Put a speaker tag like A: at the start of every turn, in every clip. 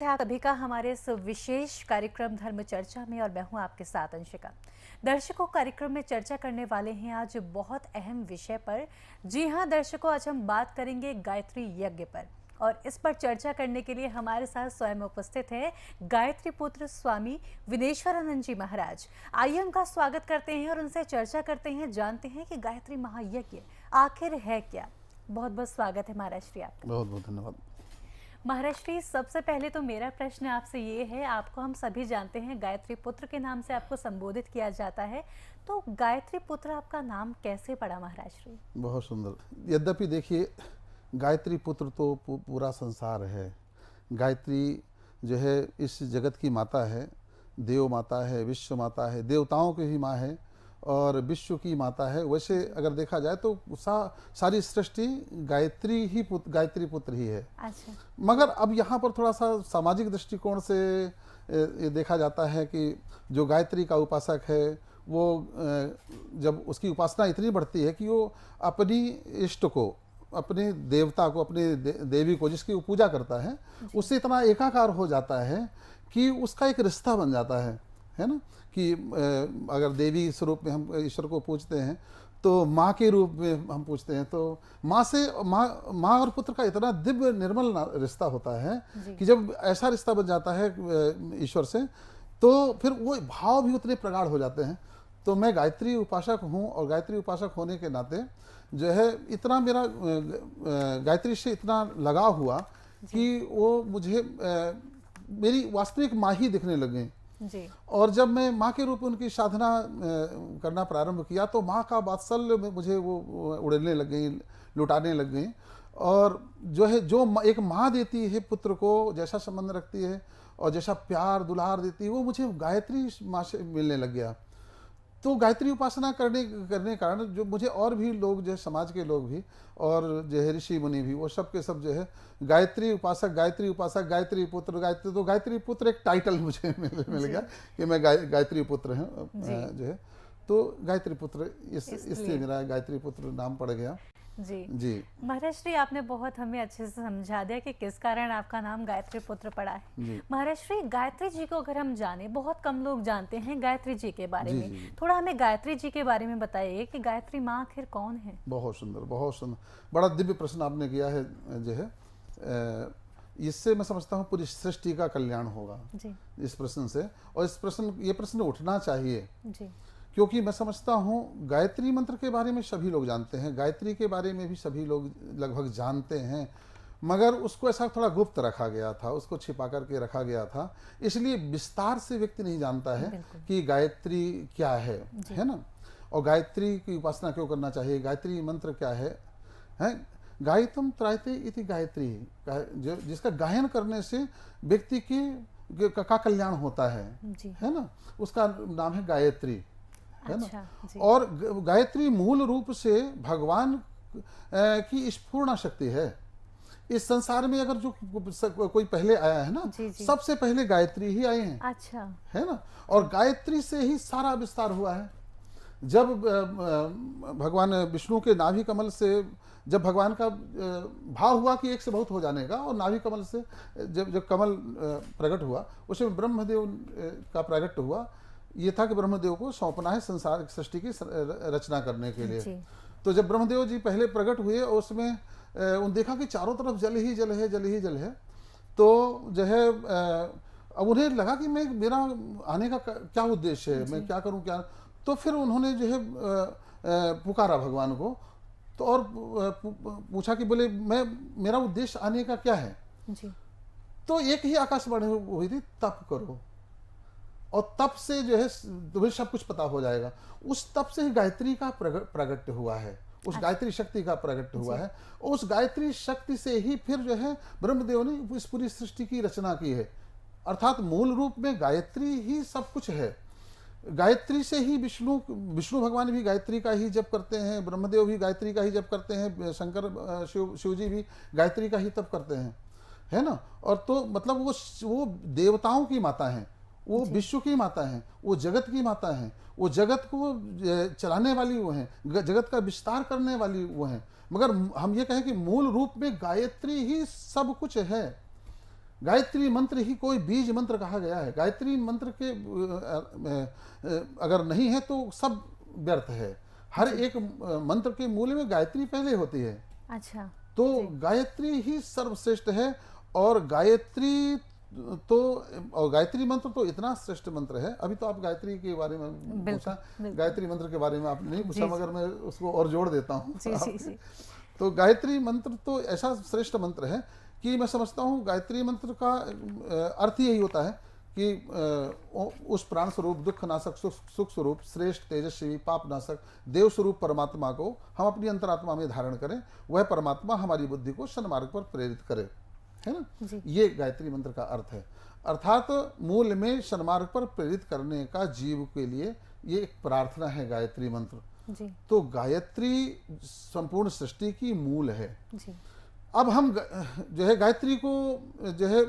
A: आप सभी का हमारे इस विशेष कार्यक्रम धर्म चर्चा में और मैं हूं आपके साथ अंशिका। दर्शकों, कार्यक्रम में चर्चा करने वाले हैं आज बहुत अहम विषय पर। जी हां दर्शकों, आज हम बात करेंगे गायत्री यज्ञ पर और इस पर चर्चा करने के लिए हमारे साथ स्वयं उपस्थित है गायत्री पुत्र स्वामी विनेश्वरानंद जी महाराज। आइए उनका स्वागत करते हैं और उनसे चर्चा करते हैं, जानते हैं कि गायत्री महायज्ञ आखिर है क्या। बहुत बहुत स्वागत है महाराज श्री आपका।
B: बहुत बहुत धन्यवाद।
A: महाराज श्री, सबसे पहले तो मेरा प्रश्न आपसे ये है, आपको हम सभी जानते हैं गायत्री पुत्र के नाम से आपको संबोधित किया जाता है, तो गायत्री पुत्र आपका नाम कैसे पड़ा महाराज श्री?
B: बहुत सुंदर। यद्यपि देखिए, गायत्री पुत्र तो पूरा संसार है। गायत्री जो है इस जगत की माता है, देव माता है, विश्व माता है, देवताओं की ही माँ है और विश्व की माता है। वैसे अगर देखा जाए तो सारी सृष्टि गायत्री पुत्र ही है।
A: अच्छा।
B: मगर अब यहाँ पर थोड़ा सा सामाजिक दृष्टिकोण से ये देखा जाता है कि जो गायत्री का उपासक है वो जब उसकी उपासना इतनी बढ़ती है कि वो अपनी इष्ट को, अपने देवता को, अपने देवी को जिसकी वो पूजा करता है, उससे इतना एकाकार हो जाता है कि उसका एक रिश्ता बन जाता है ना। कि अगर देवी स्वरूप में हम ईश्वर को पूजते हैं तो माँ के रूप में हम पूछते हैं, तो माँ और पुत्र का इतना दिव्य निर्मल रिश्ता होता है कि जब ऐसा रिश्ता बन जाता है ईश्वर से, तो फिर वो भाव भी उतने प्रगाढ़ हो जाते हैं। तो मैं गायत्री उपासक हूँ और गायत्री उपासक होने के नाते जो है इतना मेरा गायत्री से इतना लगाव हुआ कि वो मुझे मेरी वास्तविक माँ ही दिखने लगे
A: जी।
B: और जब मैं माँ के रूप में उनकी साधना करना प्रारंभ किया तो माँ का वात्सल्य में मुझे वो उड़ने लग गई, लुटाने लग गई। और जो है जो एक माँ देती है पुत्र को, जैसा संबंध रखती है और जैसा प्यार दुलार देती है, वो मुझे गायत्री माँ से मिलने लग गया। तो गायत्री उपासना करने कारण जो मुझे और भी लोग, जो है समाज के लोग भी और जो है ऋषि मुनि भी, वो सब के सब जो है गायत्री उपासक, गायत्री पुत्र। गायत्री पुत्र एक टाइटल मुझे मिल गया कि मैं गायत्री पुत्र हूँ जो है। तो गायत्री पुत्र इसलिए मेरा गायत्री पुत्र नाम पड़ गया।
A: जी महाराज श्री, आपने बहुत हमें अच्छे से समझा दिया कि किस कारण आपका नाम गायत्री पुत्र पड़ा है। महाराज श्री, गायत्री जी को अगर हम जाने, बहुत कम लोग जानते हैं गायत्री जी के बारे में। थोड़ा हमें गायत्री जी के बारे में बताइए कि गायत्री माँ आखिर कौन है।
B: बहुत सुंदर, बहुत सुंदर, बड़ा दिव्य प्रश्न आपने किया है जो है। इससे मैं समझता हूँ पूरी सृष्टि का कल्याण होगा जी इस प्रश्न से। और ये प्रश्न उठना चाहिए जी, क्योंकि मैं समझता हूँ गायत्री मंत्र के बारे में सभी लोग जानते हैं, गायत्री के बारे में भी सभी लोग लगभग जानते हैं, मगर उसको ऐसा थोड़ा गुप्त रखा गया था, उसको छिपा करके रखा गया था। इसलिए विस्तार से व्यक्ति नहीं जानता है कि गायत्री क्या है ना। और गायत्री की उपासना क्यों करना चाहिए, गायत्री मंत्र क्या है। गायतम त्रायते इति गायत्री, जिसका गायन करने से व्यक्ति का कल्याण होता है ना, उसका नाम है गायत्री, है ना। और गायत्री मूल रूप से भगवान की स्फूर्णा शक्ति है। इस संसार में अगर जो कोई पहले आया है ना, सबसे पहले गायत्री ही आए हैं।
A: अच्छा,
B: है ना। और गायत्री से ही सारा विस्तार हुआ है। जब भगवान विष्णु के नाभि कमल से जब भगवान का भाव हुआ कि एक से बहुत हो जाने का, और नाभि कमल से जब कमल प्रकट हुआ, उसमें ब्रह्मदेव का प्रकट हुआ। ये था कि ब्रह्मदेव को सौंपना है संसार सृष्टि की रचना करने के लिए। तो जब ब्रह्मदेव जी पहले प्रकट हुए और उसमें उन देखा कि चारों तरफ जल ही जल है, जल ही जल है, तो जो है अब उन्हें लगा कि मेरा आने का क्या उद्देश्य है, मैं क्या करूं क्या। तो फिर उन्होंने जो है पुकारा भगवान को, तो और पूछा कि बोले मेरा उद्देश्य आने का क्या है जी। तो एक ही आकाशवाणी हुई थी, तप करो, और तप से जो है तुम्हें सब कुछ पता हो जाएगा। उस तप से ही गायत्री का प्रकट हुआ है, उस गायत्री शक्ति का प्रकट हुआ है। उस गायत्री शक्ति से ही फिर जो है ब्रह्मदेव ने इस पूरी सृष्टि की रचना की है। अर्थात मूल रूप में गायत्री ही सब कुछ है। गायत्री से ही विष्णु भगवान भी गायत्री का ही जप करते हैं, ब्रह्मदेव भी गायत्री का ही जप करते हैं, शंकर शिव जी भी गायत्री का ही तप करते हैं, है ना। और तो मतलब वो देवताओं की माता हैं, वो विश्व की माता हैं, वो जगत की माता हैं, वो जगत को चलाने वाली वो हैं, जगत का विस्तार करने वाली वो हैं। मगर हम ये कहें कि मूल रूप में गायत्री ही सब कुछ है। गायत्री मंत्र ही कोई बीज मंत्र कहा गया है। गायत्री मंत्र के अगर नहीं है तो सब व्यर्थ है। हर एक मंत्र के मूल में गायत्री पहले होती है।
A: अच्छा।
B: तो गायत्री ही सर्वश्रेष्ठ है। और गायत्री तो और गायत्री मंत्र तो इतना श्रेष्ठ मंत्र है। अभी तो आप गायत्री के बारे में पूछा, गायत्री मंत्र के बारे में आपने नहीं पूछा, मगर मैं उसको और जोड़ देता हूँ। तो गायत्री मंत्र तो ऐसा श्रेष्ठ मंत्र है कि मैं समझता हूँ गायत्री मंत्र का अर्थ यही होता है कि उस प्राण स्वरूप, दुख नाशक, सुख स्वरूप, श्रेष्ठ, तेजस्वी, पाप नाशक, देव स्वरूप परमात्मा को हम अपनी अंतरात्मा में धारण करें। वह परमात्मा हमारी बुद्धि को सन्मार्ग पर प्रेरित करे, है ना। ये गायत्री मंत्र का अर्थ है। अर्थात मूल में सन्मार्ग पर प्रेरित करने का जीव के लिए ये एक प्रार्थना है गायत्री मंत्र जी। तो गायत्री संपूर्ण सृष्टि की मूल है जी। अब हम जो है गायत्री को जो है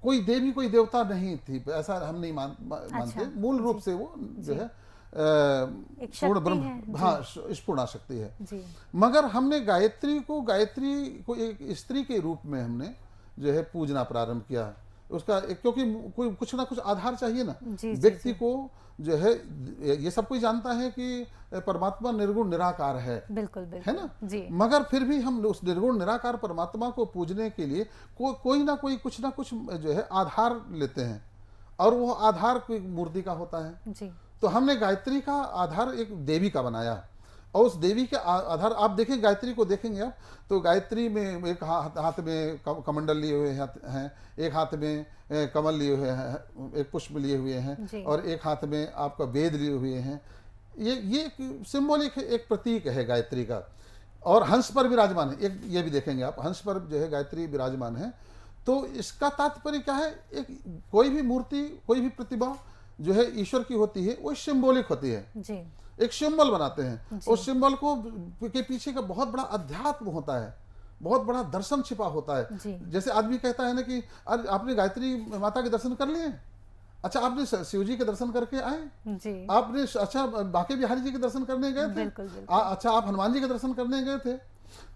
B: कोई देवी कोई देवता नहीं थी, ऐसा हम नहीं मानते। अच्छा, मूल रूप से वो जो है पूर्ण ब्रह्म, हाँ, स्पूर्णा शक्ति है जी। मगर हमने गायत्री को एक स्त्री के रूप में हमने जो है पूजना प्रारंभ किया। उसका क्योंकि कोई कुछ ना कुछ आधार चाहिए ना व्यक्ति को। जो है ये सब कोई जानता है कि परमात्मा निर्गुण निराकार है, बिल्कुल है ना जी। मगर फिर भी हम उस निर्गुण निराकार परमात्मा को पूजने के लिए कोई ना कोई कुछ ना कुछ जो है आधार लेते हैं, और वो आधार कोई मूर्ति का होता है जी। तो हमने गायत्री का आधार एक देवी का बनाया, और उस देवी के आधार आप देखें, गायत्री को देखेंगे आप तो गायत्री में एक हाथ में कमंडल लिए हुए हैं, एक हाथ में कमल लिए हुए हैं, एक पुष्प लिए हुए हैं, और एक हाथ में आपका वेद लिए हुए हैं। ये एक सिंबॉलिक एक प्रतीक है गायत्री का। और हंस पर विराजमान है, एक ये भी देखेंगे आप, हंस पर जो है गायत्री विराजमान है। तो इसका तात्पर्य क्या है, एक कोई भी मूर्ति, कोई भी प्रतिभा जो है ईश्वर की होती है, वो सिंबॉलिक होती है जी। एक सिंबल बनाते हैं, उस सिंबल को के पीछे का बहुत बड़ा अध्यात्म होता है, बहुत बड़ा दर्शन छिपा होता है। जैसे आदमी कहता है ना कि अरे आपने गायत्री माता के दर्शन कर लिए, अच्छा आपने शिव जी के दर्शन करके आए जी। आपने अच्छा बांके बिहारी जी के दर्शन करने गए थे, अच्छा आप हनुमान जी के दर्शन करने गए थे।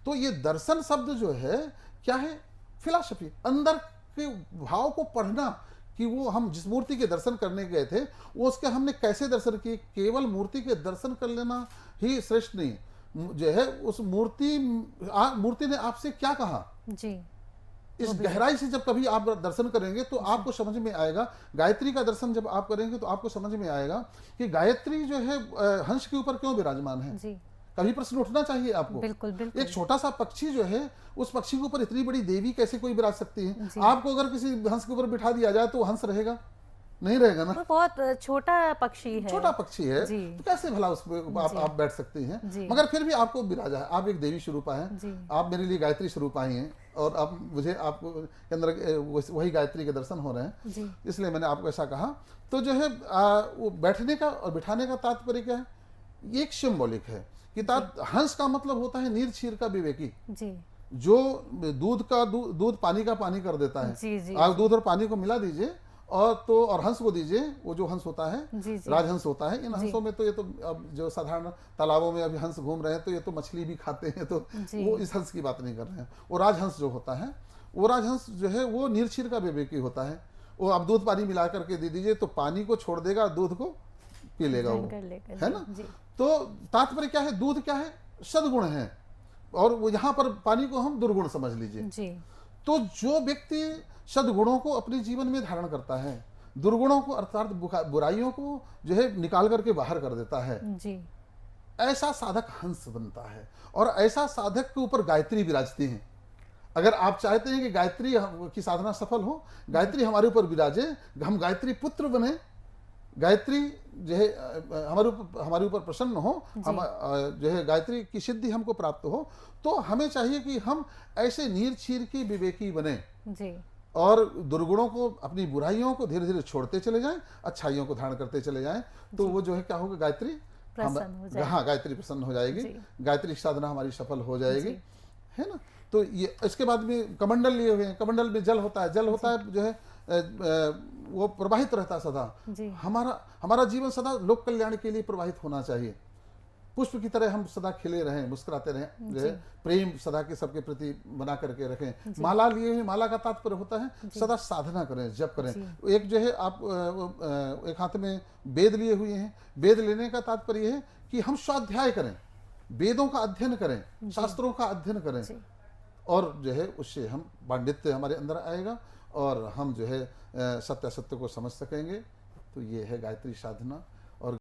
B: तो ये दर्शन शब्द जो है क्या है, फिलॉसफी, अंदर के भाव को पढ़ना कि वो हम जिस मूर्ति के दर्शन करने गए थे वो उसके हमने कैसे दर्शन किए। केवल मूर्ति के दर्शन कर लेना ही श्रेष्ठ नहीं, जो है उस मूर्ति ने आपसे क्या कहा जी। इस गहराई से जब कभी आप दर्शन करेंगे तो आपको समझ में आएगा। गायत्री का दर्शन जब आप करेंगे तो आपको समझ में आएगा कि गायत्री जो है हंस के ऊपर क्यों विराजमान है जी। कभी प्रश्न उठना चाहिए आपको। बिल्कुल, बिल्कुल। एक छोटा सा पक्षी जो है, उस पक्षी के ऊपर इतनी बड़ी देवी कैसे कोई विराज सकती है। आपको अगर किसी हंस के ऊपर बिठा दिया जाए तो हंस रहेगा, नहीं रहेगा ना। बहुत छोटा पक्षी है, छोटा पक्षी है तो कैसे भला उस पर आप बैठ सकती हैं। मगर फिर भी आपको विराजा है, आप एक देवी स्वरूपा है, आप मेरे लिए गायत्री स्वरूप आई हैं, और अब मुझे आपको के अंदर वही गायत्री के दर्शन हो रहे हैं, इसलिए मैंने आपको ऐसा कहा। तो जो है वो बैठने का और बिठाने का तात्पर्य क्या है, ये एक सिंबॉलिक है कि हंस का मतलब होता है नीर क्षीर का विवेकी जी। जो दूध पानी का पानी कर देता है जी, जी, आप दूध और पानी को मिला दीजिए और हंस को दीजिए, वो जो हंस होता है जी, जी, राजहंस होता है। इन हंसों में तो ये तो अब जो साधारण तालाबों में अभी हंस घूम रहे हैं तो ये तो मछली भी खाते हैं, तो वो इस हंस की बात नहीं कर रहे हैं। वो राजहंस जो होता है, वो राजहंस जो है वो नीरक्षीर का विवेकी होता है। वो आप दूध पानी मिला करके दे दीजिए तो पानी को छोड़ देगा, दूध को पी लेगा वो, है ना। तो तात्पर्य क्या है, दूध क्या है, सद्गुण है, और वो यहाँ पर पानी को हम दुर्गुण समझ लीजिए। तो जो व्यक्ति सद्गुणों को अपने जीवन में धारण करता है, दुर्गुणों को अर्थात बुराइयों को जो है निकाल करके बाहर कर देता है जी। ऐसा साधक हंस बनता है, और ऐसा साधक के ऊपर गायत्री विराजती है। अगर आप चाहते हैं कि गायत्री की साधना सफल हो, गायत्री हमारे ऊपर विराजे, हम गायत्री पुत्र बने, गायत्री जो है हमारे ऊपर प्रसन्न हो, हम जो है गायत्री की सिद्धि हमको प्राप्त हो, तो हमें चाहिए कि हम ऐसे नीर क्षीर के विवेकी बने जी। और दुर्गुणों को, अपनी बुराइयों को धीरे धीरे छोड़ते चले जाएं, अच्छाइयों को धारण करते चले जाएं, तो वो जो है क्या होगा, गायत्री हाँ गायत्री प्रसन्न हो जाएगी, गायत्री साधना हमारी सफल हो जाएगी, है ना। तो ये इसके बाद में कमंडल लिए हुए हैं, कमंडल में जल होता है, जल होता है जो है वो प्रवाहित रहता है सदा। हमारा जीवन सदा लोक कल्याण के लिए प्रवाहित होना चाहिए। पुष्प की तरह हम सदा खिले रहें, मुस्कुराते रहें, जो है प्रेम सदा के सबके प्रति बना करके रखें। माला लिए हुए, माला का तात्पर्य होता है सदा साधना करें, जप करें। एक जो है आप एक हाथ में वेद लिए हुए हैं, वेद लेने का तात्पर्य है कि हम स्वाध्याय करें, वेदों का अध्ययन करें, शास्त्रों का अध्ययन करें, और जो है उससे हम पांडित्य हमारे अंदर आएगा और हम जो है सत्य को समझ सकेंगे। तो ये है गायत्री साधना।